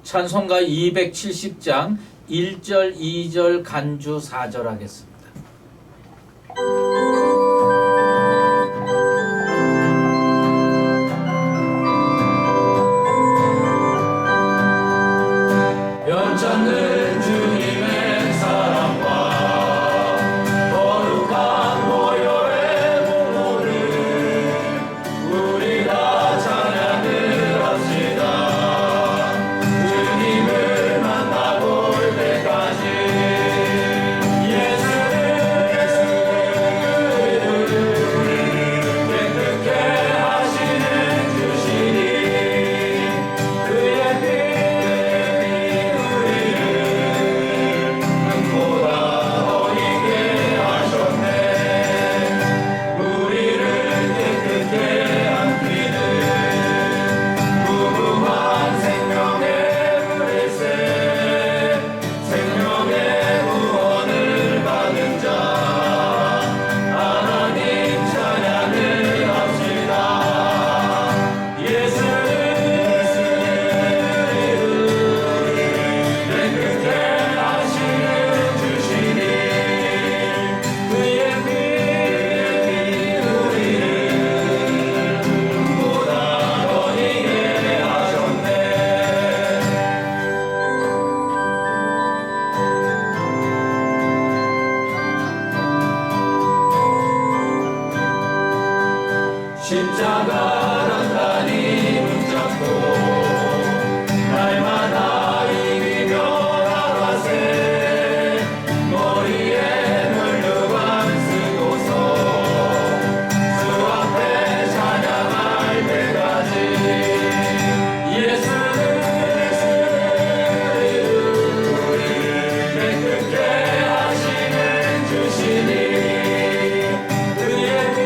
찬송가 270장 1절, 2절, 간주 4절 하겠습니다. 변찮는 주님의 사랑과 거룩한 보혈의 보혈을 우리 다 찬양을 합시다. 주님을 만나볼 때까지 예수를 깨끗게 하시는 주시니 그의 피 십자가란 다리 붙잡고 날마다 이기며 나가세. 머리에 혈류관 쓰고서 주 앞에 찬양할 때까지 예수를 깨끗게 하시는 주시니 그의 피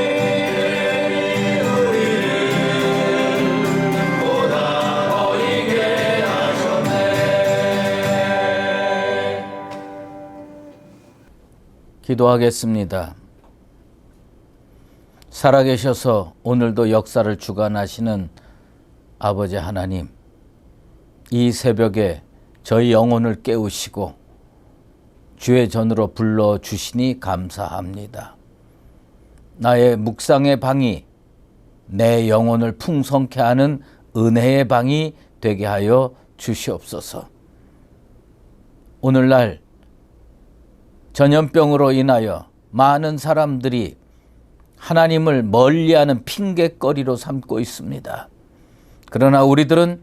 기도하겠습니다. 살아계셔서 오늘도 역사를 주관하시는 아버지 하나님, 이 새벽에 저희 영혼을 깨우시고 주의 전으로 불러주시니 감사합니다. 나의 묵상의 방이 내 영혼을 풍성케 하는 은혜의 방이 되게 하여 주시옵소서. 오늘날 전염병으로 인하여 많은 사람들이 하나님을 멀리하는 핑곗거리로 삼고 있습니다. 그러나 우리들은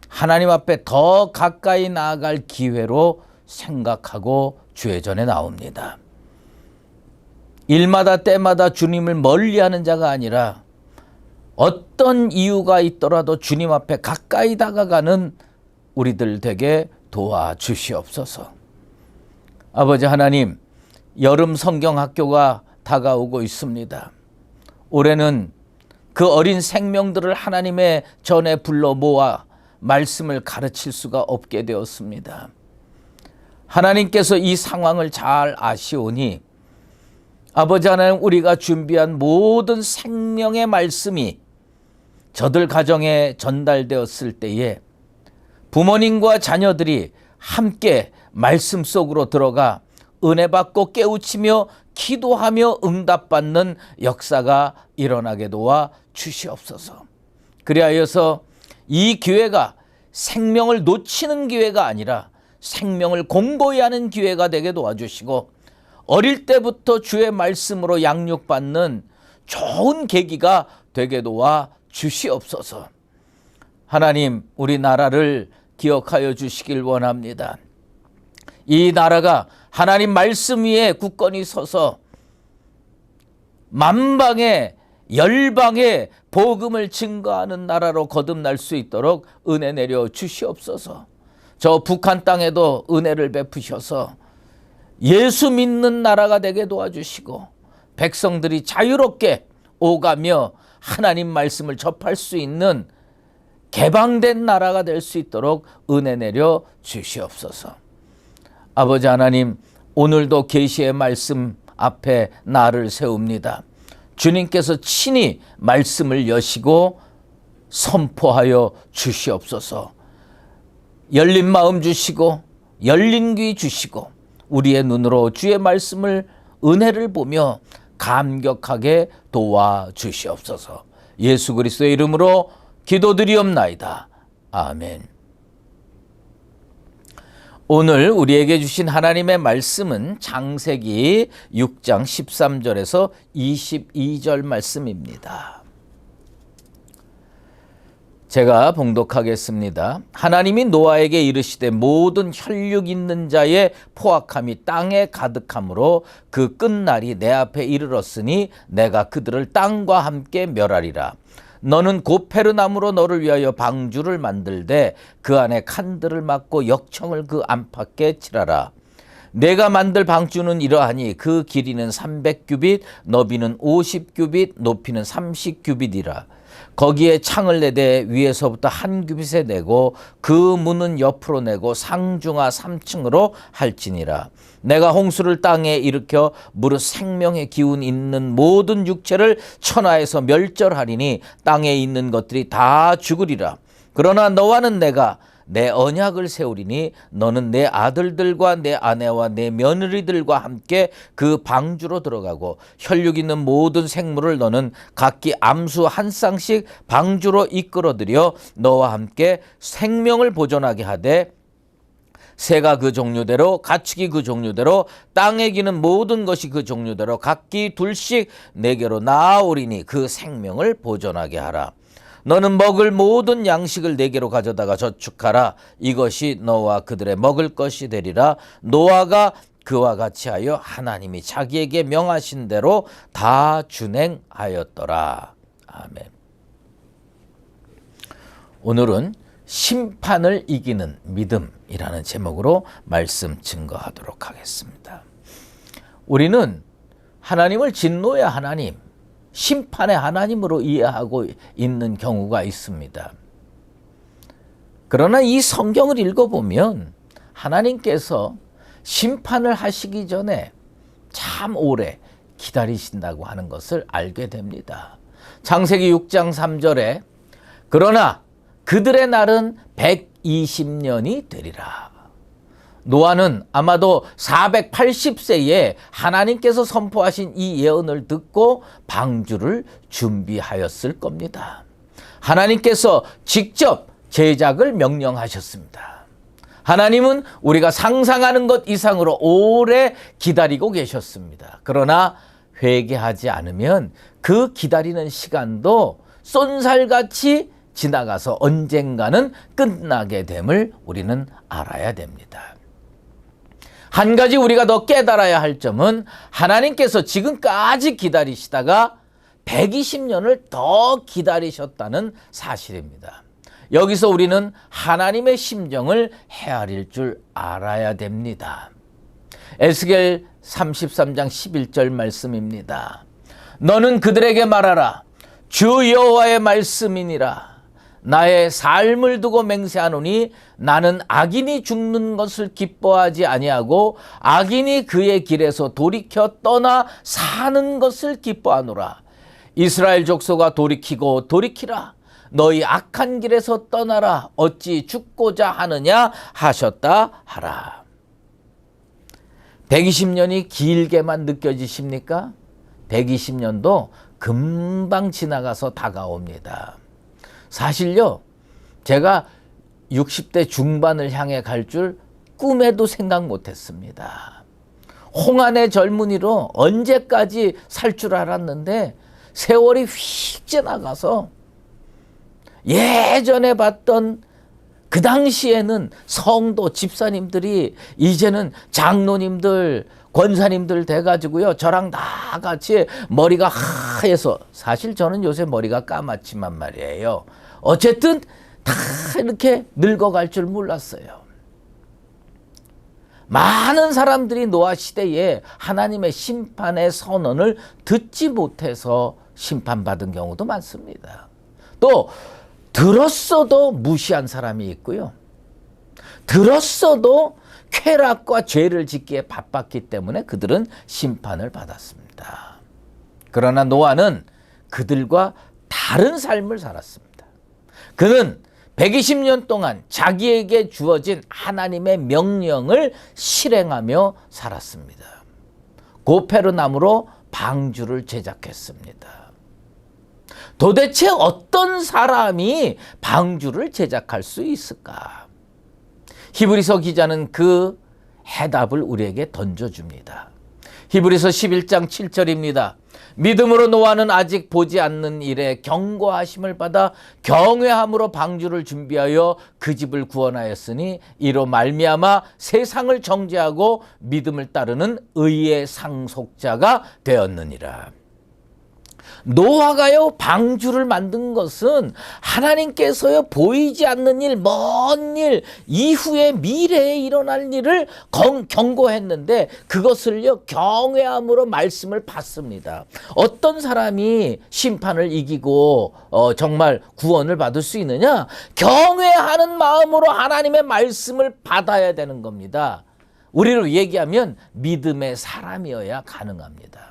하나님 앞에 더 가까이 나아갈 기회로 생각하고 주의 전에 나옵니다. 일마다 때마다 주님을 멀리하는 자가 아니라 어떤 이유가 있더라도 주님 앞에 가까이 다가가는 우리들 되게 도와주시옵소서. 아버지 하나님, 여름 성경학교가 다가오고 있습니다. 올해는 그 어린 생명들을 하나님의 전에 불러 모아 말씀을 가르칠 수가 없게 되었습니다. 하나님께서 이 상황을 잘 아시오니 아버지 하나님, 우리가 준비한 모든 생명의 말씀이 저들 가정에 전달되었을 때에 부모님과 자녀들이 함께 말씀 속으로 들어가 은혜 받고 깨우치며 기도하며 응답받는 역사가 일어나게 도와 주시옵소서. 그리하여서 이 기회가 생명을 놓치는 기회가 아니라 생명을 공고히 하는 기회가 되게 도와주시고 어릴 때부터 주의 말씀으로 양육받는 좋은 계기가 되게 도와 주시옵소서. 하나님, 우리나라를 기억하여 주시길 원합니다. 이 나라가 하나님 말씀 위에 굳건히 서서 만방에 열방에 복음을 증거하는 나라로 거듭날 수 있도록 은혜 내려 주시옵소서. 저 북한 땅에도 은혜를 베푸셔서 예수 믿는 나라가 되게 도와주시고 백성들이 자유롭게 오가며 하나님 말씀을 접할 수 있는 개방된 나라가 될 수 있도록 은혜 내려 주시옵소서. 아버지 하나님, 오늘도 계시의 말씀 앞에 나를 세웁니다. 주님께서 친히 말씀을 여시고 선포하여 주시옵소서. 열린 마음 주시고 열린 귀 주시고 우리의 눈으로 주의 말씀을 은혜를 보며 감격하게 도와주시옵소서. 예수 그리스도의 이름으로 기도드리옵나이다. 아멘. 오늘 우리에게 주신 하나님의 말씀은 창세기 6장 13절에서 22절 말씀입니다. 제가 봉독하겠습니다. 하나님이 노아에게 이르시되 모든 혈육 있는 자의 포악함이 땅에 가득함으로 그 끝날이 내 앞에 이르렀으니 내가 그들을 땅과 함께 멸하리라. 너는 고페르나무로 너를 위하여 방주를 만들되 그 안에 칸들을 막고 역청을 그 안팎에 칠하라. 내가 만들 방주는 이러하니 그 길이는 300규빗, 너비는 50규빗, 높이는 30규빗이라. 거기에 창을 내되 위에서부터 한 규빗에 내고 그 문은 옆으로 내고 상중하 3층으로 할지니라. 내가 홍수를 땅에 일으켜 무릇 생명의 기운 있는 모든 육체를 천하에서 멸절하리니 땅에 있는 것들이 다 죽으리라. 그러나 너와는 내가 내 언약을 세우리니 너는 내 아들들과 내 아내와 내 며느리들과 함께 그 방주로 들어가고 혈육 있는 모든 생물을 너는 각기 암수 한 쌍씩 방주로 이끌어들여 너와 함께 생명을 보존하게 하되 새가 그 종류대로 가축이 그 종류대로 땅에 기는 모든 것이 그 종류대로 각기 둘씩 내게로 나아오리니 그 생명을 보존하게 하라. 너는 먹을 모든 양식을 내게로 가져다가 저축하라. 이것이 너와 그들의 먹을 것이 되리라. 노아가 그와 같이 하여 하나님이 자기에게 명하신 대로 다 준행하였더라. 아멘. 오늘은 심판을 이기는 믿음이라는 제목으로 말씀 증거하도록 하겠습니다. 우리는 하나님을 진노의 하나님, 심판의 하나님으로 이해하고 있는 경우가 있습니다. 그러나 이 성경을 읽어보면 하나님께서 심판을 하시기 전에 참 오래 기다리신다고 하는 것을 알게 됩니다. 창세기 6장 3절에 그러나 그들의 날은 120년이 되리라. 노아는 아마도 480세에 하나님께서 선포하신 이 예언을 듣고 방주를 준비하였을 겁니다. 하나님께서 직접 제작을 명령하셨습니다. 하나님은 우리가 상상하는 것 이상으로 오래 기다리고 계셨습니다. 그러나 회개하지 않으면 그 기다리는 시간도 쏜살같이 지나가서 언젠가는 끝나게 됨을 우리는 알아야 됩니다. 한 가지 우리가 더 깨달아야 할 점은 하나님께서 지금까지 기다리시다가 120년을 더 기다리셨다는 사실입니다. 여기서 우리는 하나님의 심정을 헤아릴 줄 알아야 됩니다. 에스겔 33장 11절 말씀입니다. 너는 그들에게 말하라. 주 여호와의 말씀이니라. 나의 삶을 두고 맹세하노니 나는 악인이 죽는 것을 기뻐하지 아니하고 악인이 그의 길에서 돌이켜 떠나 사는 것을 기뻐하노라. 이스라엘 족속아 돌이키고 돌이키라. 너희 악한 길에서 떠나라. 어찌 죽고자 하느냐 하셨다 하라. 120년이 길게만 느껴지십니까? 120년도 금방 지나가서 다가옵니다. 사실요, 제가 60대 중반을 향해 갈 줄 꿈에도 생각 못했습니다. 홍안의 젊은이로 언제까지 살 줄 알았는데 세월이 휙 지나가서 예전에 봤던 그 당시에는 성도 집사님들이 이제는 장로님들, 권사님들 돼가지고요, 저랑 다 같이 머리가 하얘서, 사실 저는 요새 머리가 까맣지만 말이에요. 어쨌든 다 이렇게 늙어갈 줄 몰랐어요. 많은 사람들이 노아 시대에 하나님의 심판의 선언을 듣지 못해서 심판받은 경우도 많습니다. 또 들었어도 무시한 사람이 있고요. 들었어도 쾌락과 죄를 짓기에 바빴기 때문에 그들은 심판을 받았습니다. 그러나 노아는 그들과 다른 삶을 살았습니다. 그는 120년 동안 자기에게 주어진 하나님의 명령을 실행하며 살았습니다. 고페르나무로 방주를 제작했습니다. 도대체 어떤 사람이 방주를 제작할 수 있을까? 히브리서 기자는 그 해답을 우리에게 던져줍니다. 히브리서 11장 7절입니다. 믿음으로 노아는 아직 보지 않는 일에 경고하심을 받아 경외함으로 방주를 준비하여 그 집을 구원하였으니 이로 말미암아 세상을 정죄하고 믿음을 따르는 의의 상속자가 되었느니라. 노아가요 방주를 만든 것은 하나님께서요 보이지 않는 일, 먼 일, 이후에 미래에 일어날 일을 경고했는데 그것을요 경외함으로 말씀을 받습니다. 어떤 사람이 심판을 이기고 정말 구원을 받을 수 있느냐? 경외하는 마음으로 하나님의 말씀을 받아야 되는 겁니다. 우리로 얘기하면 믿음의 사람이어야 가능합니다.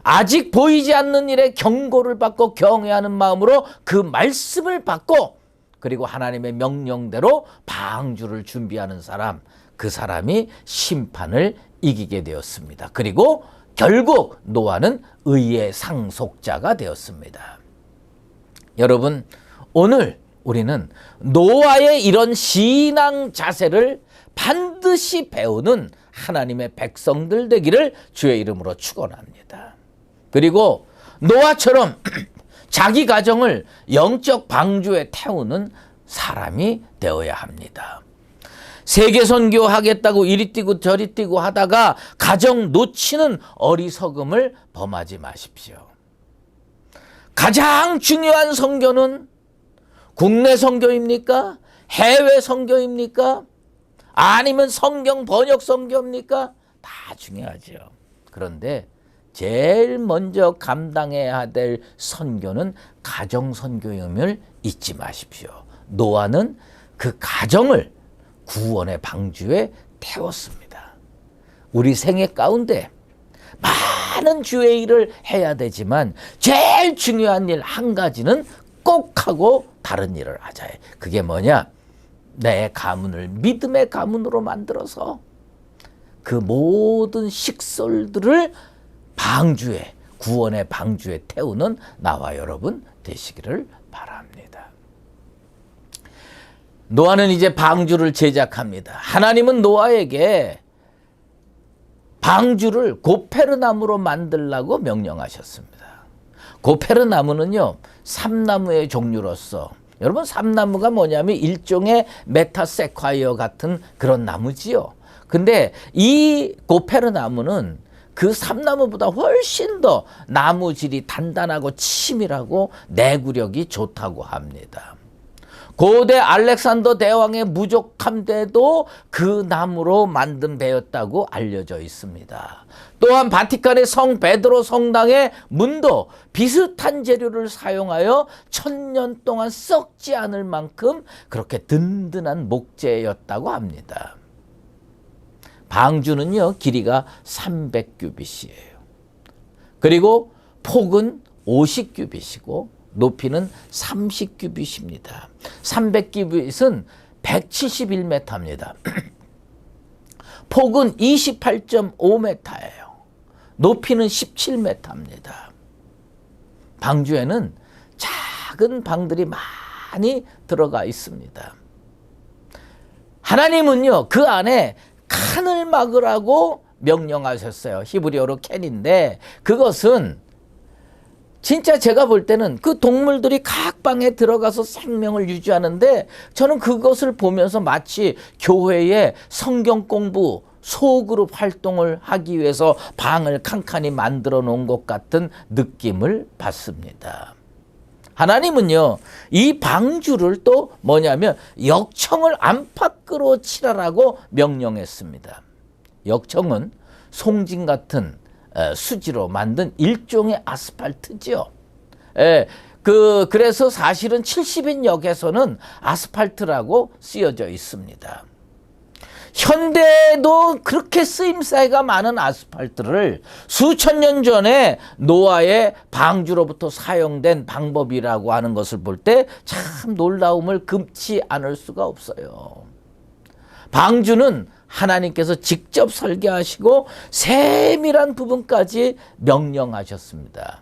아직 보이지 않는 일에 경고를 받고 경외하는 마음으로 그 말씀을 받고 그리고 하나님의 명령대로 방주를 준비하는 사람, 그 사람이 심판을 이기게 되었습니다. 그리고 결국 노아는 의의 상속자가 되었습니다. 여러분, 오늘 우리는 노아의 이런 신앙 자세를 반드시 배우는 하나님의 백성들 되기를 주의 이름으로 축원합니다. 그리고 노아처럼 자기 가정을 영적 방주에 태우는 사람이 되어야 합니다. 세계 선교하겠다고 이리 뛰고 저리 뛰고 하다가 가정 놓치는 어리석음을 범하지 마십시오. 가장 중요한 선교는 국내 선교입니까? 해외 선교입니까? 아니면 성경 번역 선교입니까? 다 중요하죠. 그런데 제일 먼저 감당해야 될 선교는 가정 선교임을 잊지 마십시오. 노아는 그 가정을 구원의 방주에 태웠습니다. 우리 생애 가운데 많은 주의 일을 해야 되지만 제일 중요한 일 한 가지는 꼭 하고 다른 일을 하자. 그게 뭐냐? 내 가문을 믿음의 가문으로 만들어서 그 모든 식솔들을 방주에, 구원의 방주에 태우는 나와 여러분 되시기를 바랍니다. 노아는 이제 방주를 제작합니다. 하나님은 노아에게 방주를 고페르나무로 만들라고 명령하셨습니다. 고페르나무는요, 삼나무의 종류로서, 여러분 삼나무가 뭐냐면 일종의 메타세콰이어 같은 그런 나무지요. 근데 이 고페르나무는 그 삼나무보다 훨씬 더 나무질이 단단하고 치밀하고 내구력이 좋다고 합니다. 고대 알렉산더 대왕의 무적함대도 그 나무로 만든 배였다고 알려져 있습니다. 또한 바티칸의 성 베드로 성당의 문도 비슷한 재료를 사용하여 1000년 동안 썩지 않을 만큼 그렇게 든든한 목재였다고 합니다. 방주는요, 길이가 300규빗이에요. 그리고 폭은 50규빗이고 높이는 30규빗입니다. 300규빗은 171m입니다. 폭은 28.5m예요. 높이는 17m입니다. 방주에는 작은 방들이 많이 들어가 있습니다. 하나님은요, 그 안에 칸을 막으라고 명령하셨어요. 히브리어로 캔인데 그것은 진짜 제가 볼 때는 그 동물들이 각 방에 들어가서 생명을 유지하는데 저는 그것을 보면서 마치 교회에 성경 공부 소그룹 활동을 하기 위해서 방을 칸칸이 만들어 놓은 것 같은 느낌을 받습니다. 하나님은요, 이 방주를 또 뭐냐면 역청을 안팎으로 칠하라고 명령했습니다. 역청은 송진 같은 수지로 만든 일종의 아스팔트지요. 그래서 사실은 70인 역에서는 아스팔트라고 쓰여져 있습니다. 현대에도 그렇게 쓰임새가 많은 아스팔트를 수천 년 전에 노아의 방주로부터 사용된 방법이라고 하는 것을 볼 때 참 놀라움을 금치 않을 수가 없어요. 방주는 하나님께서 직접 설계하시고 세밀한 부분까지 명령하셨습니다.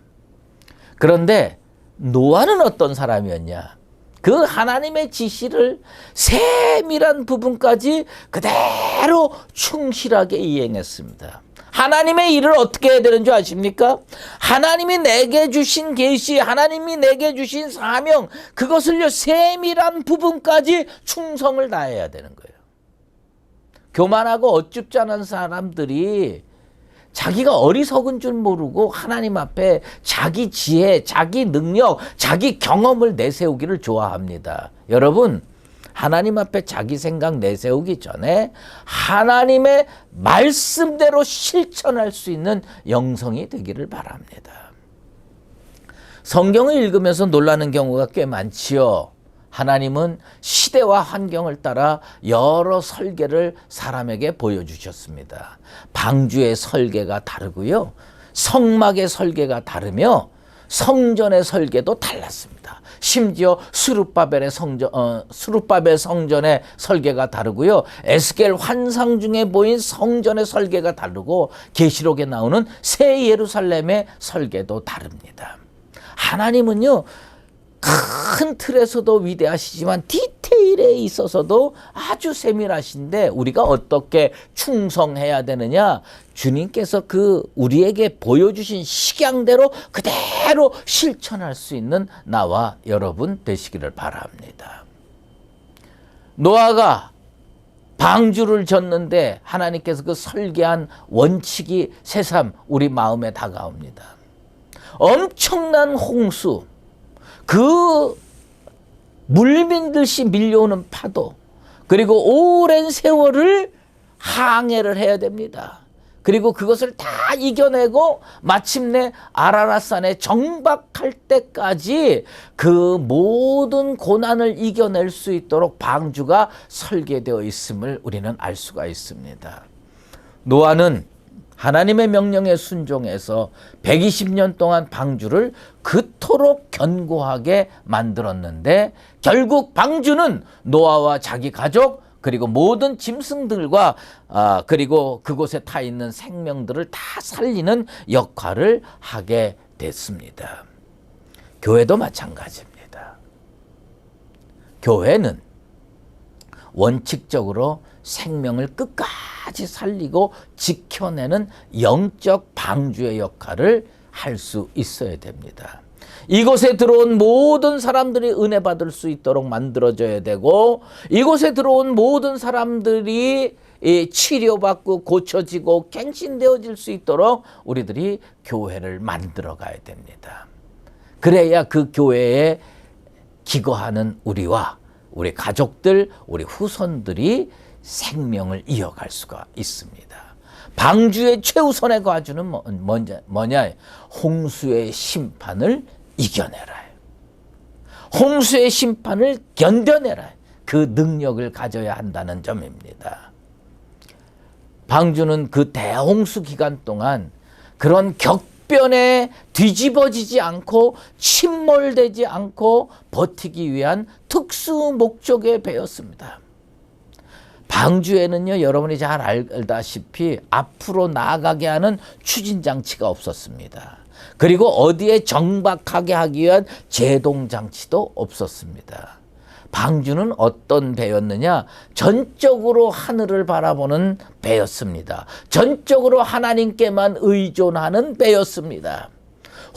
그런데 노아는 어떤 사람이었냐? 그 하나님의 지시를 세밀한 부분까지 그대로 충실하게 이행했습니다. 하나님의 일을 어떻게 해야 되는 줄 아십니까? 하나님이 내게 주신 계시, 하나님이 내게 주신 사명, 그것을요 세밀한 부분까지 충성을 다해야 되는 거예요. 교만하고 어줍지 않은 사람들이 자기가 어리석은 줄 모르고 하나님 앞에 자기 지혜, 자기 능력, 자기 경험을 내세우기를 좋아합니다. 여러분, 하나님 앞에 자기 생각 내세우기 전에 하나님의 말씀대로 실천할 수 있는 영성이 되기를 바랍니다. 성경을 읽으면서 놀라는 경우가 꽤 많지요. 하나님은 시대와 환경을 따라 여러 설계를 사람에게 보여주셨습니다. 방주의 설계가 다르고요. 성막의 설계가 다르며 성전의 설계도 달랐습니다. 심지어 스룹바벨 성전의 설계가 다르고요. 에스겔 환상 중에 보인 성전의 설계가 다르고 계시록에 나오는 새 예루살렘의 설계도 다릅니다. 하나님은요. 큰 틀에서도 위대하시지만 디테일에 있어서도 아주 세밀하신데 우리가 어떻게 충성해야 되느냐? 주님께서 우리에게 보여주신 식양대로 그대로 실천할 수 있는 나와 여러분 되시기를 바랍니다. 노아가 방주를 졌는데 하나님께서 그 설계한 원칙이 새삼 우리 마음에 다가옵니다. 엄청난 홍수, 그 물밀듯이 밀려오는 파도, 그리고 오랜 세월을 항해를 해야 됩니다. 그리고 그것을 다 이겨내고 마침내 아라랏산에 정박할 때까지 그 모든 고난을 이겨낼 수 있도록 방주가 설계되어 있음을 우리는 알 수가 있습니다. 노아는 하나님의 명령에 순종해서 120년 동안 방주를 그토록 견고하게 만들었는데 결국 방주는 노아와 자기 가족 그리고 모든 짐승들과 그리고 그곳에 타 있는 생명들을 다 살리는 역할을 하게 됐습니다. 교회도 마찬가지입니다. 교회는 원칙적으로 생명을 끝까지 살리고 지켜내는 영적 방주의 역할을 할 수 있어야 됩니다. 이곳에 들어온 모든 사람들이 은혜 받을 수 있도록 만들어져야 되고 이곳에 들어온 모든 사람들이 치료받고 고쳐지고 갱신되어질 수 있도록 우리들이 교회를 만들어 가야 됩니다. 그래야 그 교회에 기거하는 우리와 우리 가족들, 우리 후손들이 생명을 이어갈 수가 있습니다. 방주의 최우선의 과제는 뭐냐? 홍수의 심판을 이겨내라. 홍수의 심판을 견뎌내라. 그 능력을 가져야 한다는 점입니다. 방주는 그 대홍수 기간 동안 그런 격변에 뒤집어지지 않고 침몰되지 않고 버티기 위한 특수 목적의 배였습니다. 방주에는요, 여러분이 잘 알다시피 앞으로 나아가게 하는 추진장치가 없었습니다. 그리고 어디에 정박하게 하기 위한 제동장치도 없었습니다. 방주는 어떤 배였느냐? 전적으로 하늘을 바라보는 배였습니다. 전적으로 하나님께만 의존하는 배였습니다.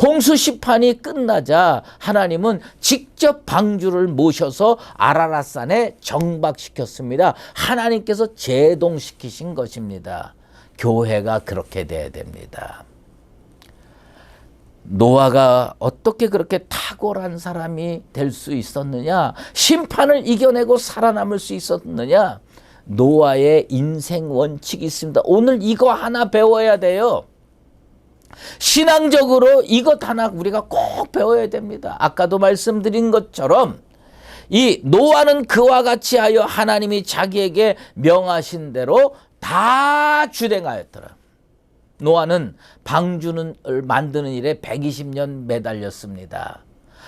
홍수 심판이 끝나자 하나님은 직접 방주를 모셔서 아라랏산에 정박시켰습니다. 하나님께서 제동시키신 것입니다. 교회가 그렇게 돼야 됩니다. 노아가 어떻게 그렇게 탁월한 사람이 될 수 있었느냐? 심판을 이겨내고 살아남을 수 있었느냐? 노아의 인생 원칙이 있습니다. 오늘 이거 하나 배워야 돼요. 신앙적으로 이것 하나 우리가 꼭 배워야 됩니다. 아까도 말씀드린 것처럼 이 노아는 그와 같이 하여 하나님이 자기에게 명하신 대로 다 준행하였더라. 노아는 방주를 만드는 일에 120년 매달렸습니다.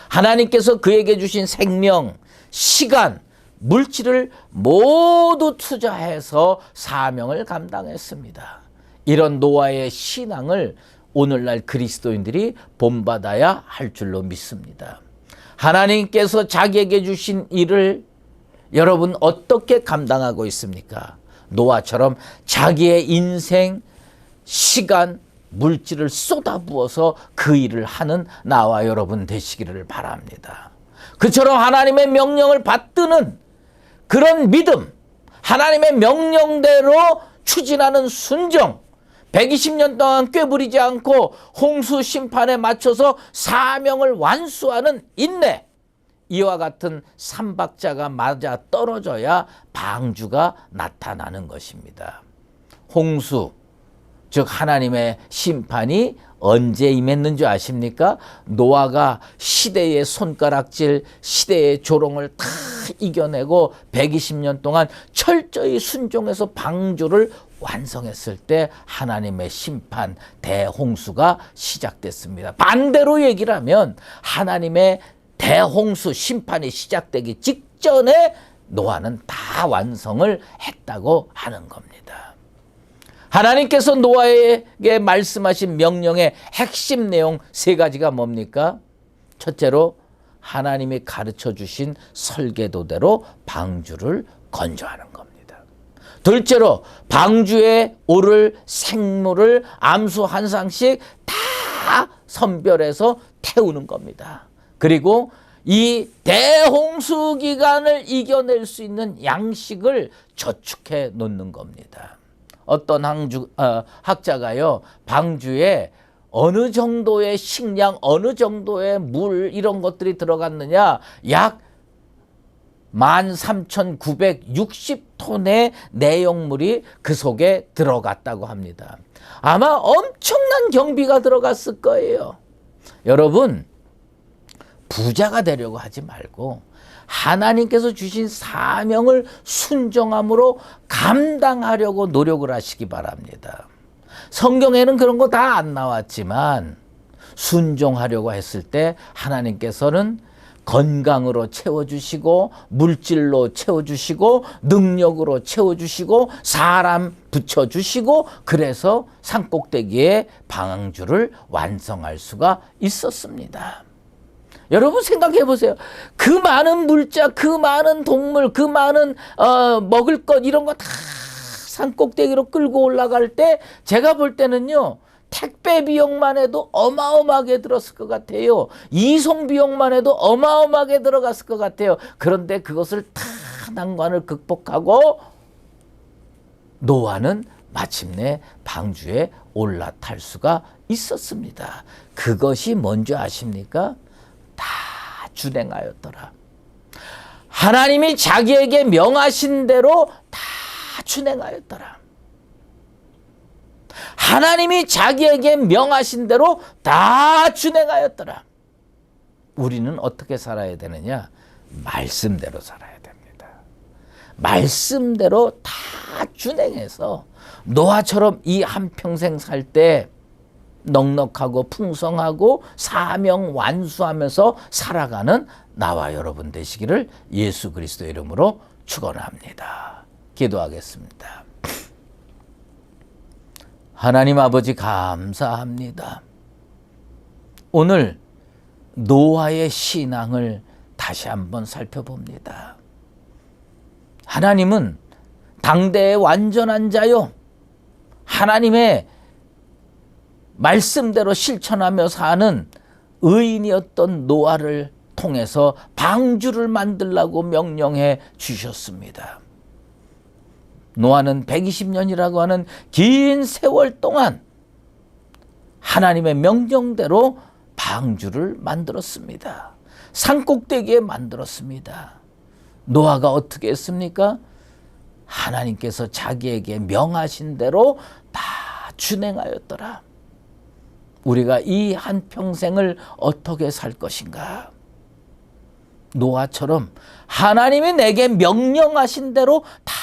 하나님께서 그에게 주신 생명, 시간, 물질을 모두 투자해서 사명을 감당했습니다. 이런 노아의 신앙을 오늘날 그리스도인들이 본받아야 할 줄로 믿습니다. 하나님께서 자기에게 주신 일을 여러분 어떻게 감당하고 있습니까? 노아처럼 자기의 인생, 시간, 물질을 쏟아부어서 그 일을 하는 나와 여러분 되시기를 바랍니다. 그처럼 하나님의 명령을 받드는 그런 믿음, 하나님의 명령대로 추진하는 순종, 120년 동안 꾀부리지 않고 홍수 심판에 맞춰서 사명을 완수하는 인내, 이와 같은 삼박자가 맞아 떨어져야 방주가 나타나는 것입니다. 홍수, 즉 하나님의 심판이 언제 임했는 줄 아십니까? 노아가 시대의 손가락질, 시대의 조롱을 다 이겨내고 120년 동안 철저히 순종해서 방주를 완성했을 때 하나님의 심판, 대홍수가 시작됐습니다. 반대로 얘기를 하면 하나님의 대홍수 심판이 시작되기 직전에 노아는 다 완성을 했다고 하는 겁니다. 하나님께서 노아에게 말씀하신 명령의 핵심 내용 3가지가 뭡니까? 첫째로 하나님이 가르쳐 주신 설계도대로 방주를 건조하는 겁니다. 둘째로 방주에 오를 생물을 암수 한 쌍씩 다 선별해서 태우는 겁니다. 그리고 이 대홍수 기간을 이겨낼 수 있는 양식을 저축해 놓는 겁니다. 어떤 학자가요, 방주에 어느 정도의 식량, 어느 정도의 물 이런 것들이 들어갔느냐, 약 13,960톤의 내용물이 그 속에 들어갔다고 합니다. 아마 엄청난 경비가 들어갔을 거예요. 여러분, 부자가 되려고 하지 말고 하나님께서 주신 사명을 순종함으로 감당하려고 노력을 하시기 바랍니다. 성경에는 그런 거 다 안 나왔지만 순종하려고 했을 때 하나님께서는 건강으로 채워주시고 물질로 채워주시고 능력으로 채워주시고 사람 붙여주시고 그래서 산꼭대기에 방주를 완성할 수가 있었습니다. 여러분 생각해 보세요. 그 많은 물자, 그 많은 동물, 그 많은 먹을 것 이런 거 다 산꼭대기로 끌고 올라갈 때 제가 볼 때는요. 택배 비용만 해도 어마어마하게 들었을 것 같아요. 이송 비용만 해도 어마어마하게 들어갔을 것 같아요. 그런데 그것을 다 난관을 극복하고 노아는 마침내 방주에 올라탈 수가 있었습니다. 그것이 뭔지 아십니까? 다 준행하였더라. 하나님이 자기에게 명하신 대로 다 준행하였더라. 하나님이 자기에게 명하신 대로 다 준행하였더라. 우리는 어떻게 살아야 되느냐? 말씀대로 살아야 됩니다. 말씀대로 다 준행해서 노아처럼 이 한평생 살 때 넉넉하고 풍성하고 사명 완수하면서 살아가는 나와 여러분 되시기를 예수 그리스도 이름으로 축원합니다. 기도하겠습니다. 하나님 아버지 감사합니다. 오늘 노아의 신앙을 다시 한번 살펴봅니다. 하나님은 당대의 완전한 자요. 하나님의 말씀대로 실천하며 사는 의인이었던 노아를 통해서 방주를 만들라고 명령해 주셨습니다. 노아는 120년이라고 하는 긴 세월 동안 하나님의 명령대로 방주를 만들었습니다. 산꼭대기에 만들었습니다. 노아가 어떻게 했습니까? 하나님께서 자기에게 명하신 대로 다 준행하였더라. 우리가 이 한평생을 어떻게 살 것인가? 노아처럼 하나님이 내게 명령하신 대로 다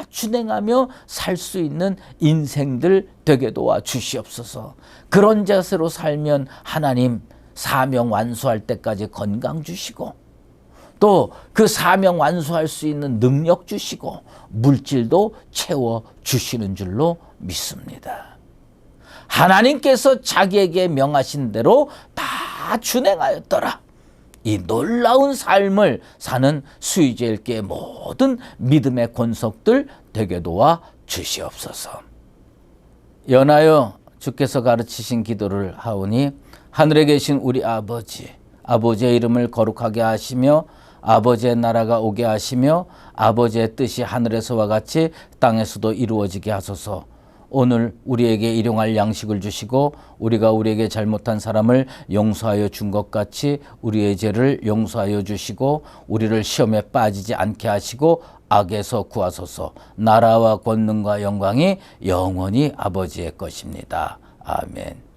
준행하며 살 수 있는 인생들 되게 도와 주시옵소서. 그런 자세로 살면 하나님 사명 완수할 때까지 건강 주시고 또 그 사명 완수할 수 있는 능력 주시고 물질도 채워 주시는 줄로 믿습니다. 하나님께서 자기에게 명하신 대로 다 준행하였더라. 이 놀라운 삶을 사는 수의제일교회 모든 믿음의 권속들 되게 도와 주시옵소서. 연하여 주께서 가르치신 기도를 하오니 하늘에 계신 우리 아버지의 이름을 거룩하게 하시며 아버지의 나라가 오게 하시며 아버지의 뜻이 하늘에서와 같이 땅에서도 이루어지게 하소서. 오늘 우리에게 일용할 양식을 주시고 우리가 우리에게 잘못한 사람을 용서하여 준 것 같이 우리의 죄를 용서하여 주시고 우리를 시험에 빠지지 않게 하시고 악에서 구하소서. 나라와 권능과 영광이 영원히 아버지의 것입니다. 아멘.